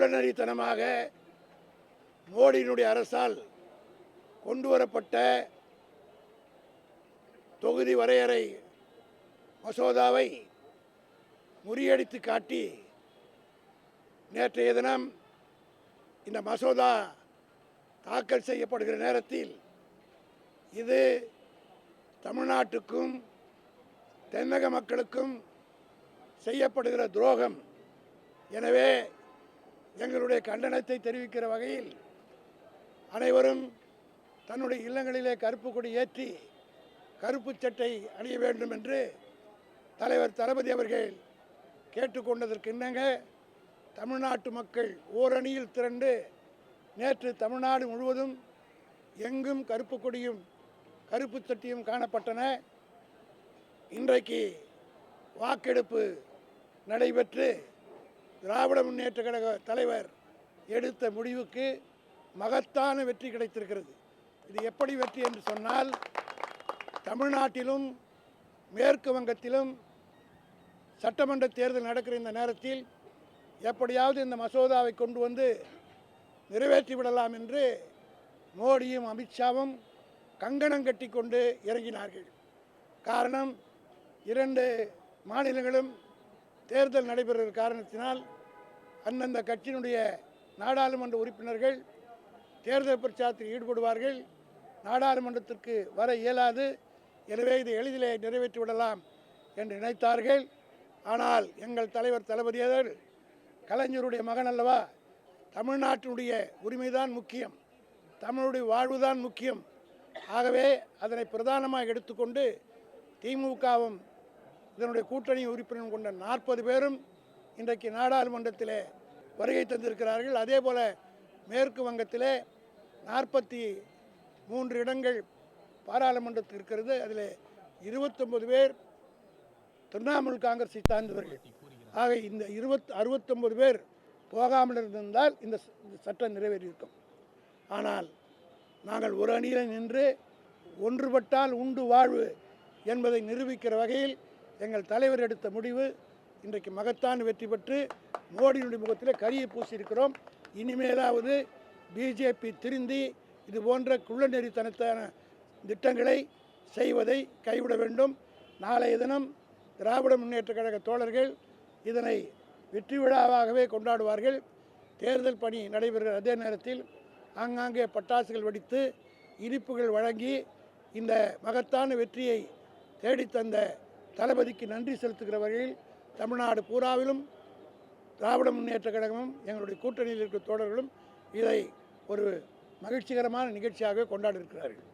குள்ளநரித்தனமாக மோடியினுடைய அரசால் கொண்டு வரப்பட்ட தொகுதி வரையறை மசோதாவை முறியடித்து காட்டி நேற்றைய தினம் இந்த மசோதா தாக்கல் செய்யப்படுகிற நேரத்தில் இது தமிழ்நாட்டுக்கும் தென்னக மக்களுக்கும் செய்யப்படுகிற துரோகம். எனவே எங்களுடைய கண்டனத்தை தெரிவிக்கிற வகையில் அனைவரும் தன்னுடைய இல்லங்களிலே கருப்பு கொடி ஏற்றி கருப்பு சட்டை அணிய வேண்டும் என்று தலைவர் தளபதி அவர்கள் கேட்டுக்கொண்டதற்கு இணங்க தமிழ்நாட்டு மக்கள் ஓரணியில் திரண்டு நேற்று தமிழ்நாடு முழுவதும் எங்கும் கருப்பு கொடியும் கருப்பு சட்டியும் காணப்பட்டன. இன்றைக்கு வாக்கெடுப்பு நடைபெற்று திராவிட முன்னேற்ற கழக தலைவர் எடுத்த முடிவுக்கு மகத்தான வெற்றி கிடைத்திருக்கிறது. இது எப்படி வெற்றி என்று சொன்னால், தமிழ்நாட்டிலும் மேற்கு வங்கத்திலும் சட்டமன்ற தேர்தல் நடக்கிற இந்த நேரத்தில் எப்படியாவது இந்த மசோதாவை கொண்டு வந்து நிறைவேற்றி விடலாம் என்று மோடியும் அமித்ஷாவும் கங்கணம் கட்டி கொண்டு இறங்கினார்கள். காரணம், 2 மாநிலங்களும் தேர்தல் நடைபெறுகிற காரணத்தினால் அந்தந்த கட்சியினுடைய நாடாளுமன்ற உறுப்பினர்கள் தேர்தல் பிரச்சாரத்தில் ஈடுபடுவார்கள். நாடாளுமன்றத்திற்கு வர இயலாது. எனவே இதை எளிதிலே நிறைவேற்றிவிடலாம் என்று நினைத்தார்கள். ஆனால் எங்கள் தலைவர் தளபதியார் கலைஞருடைய மகன் அல்லவா, தமிழ்நாட்டினுடைய உரிமைதான் முக்கியம், தமிழுடைய வாழ்வுதான் முக்கியம். ஆகவே அதனை பிரதானமாக எடுத்துக்கொண்டு திமுகவும் இதனுடைய கூட்டணி உறுப்பினர் கொண்ட 40 பேரும் இன்றைக்கு நாடாளுமன்றத்தில் வருகை தந்திருக்கிறார்கள். அதே போல மேற்கு வங்கத்திலே 43 இடங்கள் பாராளுமன்றத்தில் இருக்கிறது. அதில் 29 பேர் திரிணாமுல் காங்கிரஸை சார்ந்தவர்கள். ஆக இந்த 69 பேர் போகாமல் இருந்திருந்தால் இந்த சட்டம் நிறைவேறியிருக்கும். ஆனால் நாங்கள் ஒரு அணியில் நின்று ஒன்றுபட்டால் உண்டு வாழ்வு என்பதை நிரூபிக்கிற வகையில் எங்கள் தலைவர் எடுத்த முடிவு இன்றைக்கு மகத்தான வெற்றி பெற்று மோடியினுடைய முகத்தில் கரியை பூசியிருக்கிறோம். இனிமேலாவது பிஜேபி திருந்தி இது போன்ற குள்ளநெறித்தனத்தான திட்டங்களை செய்வதை கைவிட வேண்டும். நாளைய தினம் திராவிட முன்னேற்ற கழக தோழர்கள் இதனை வெற்றி விழாவாகவே கொண்டாடுவார்கள். தேர்தல் பணி நடைபெறுகிற அதே நேரத்தில் ஆங்காங்கே பட்டாசுகள் வெடித்து இனிப்புகள் வழங்கி இந்த மகத்தான வெற்றியை தேடித்தந்த தளபதிக்கு நன்றி செலுத்துகிற வகையில் தமிழ்நாடு பூராவிலும் திராவிட முன்னேற்ற கழகமும் எங்களுடைய கூட்டணியில் இருக்கிற தோழர்களும் இதை ஒரு மகிழ்ச்சிகரமான நிகழ்ச்சியாக கொண்டாடி இருக்கிறார்கள்.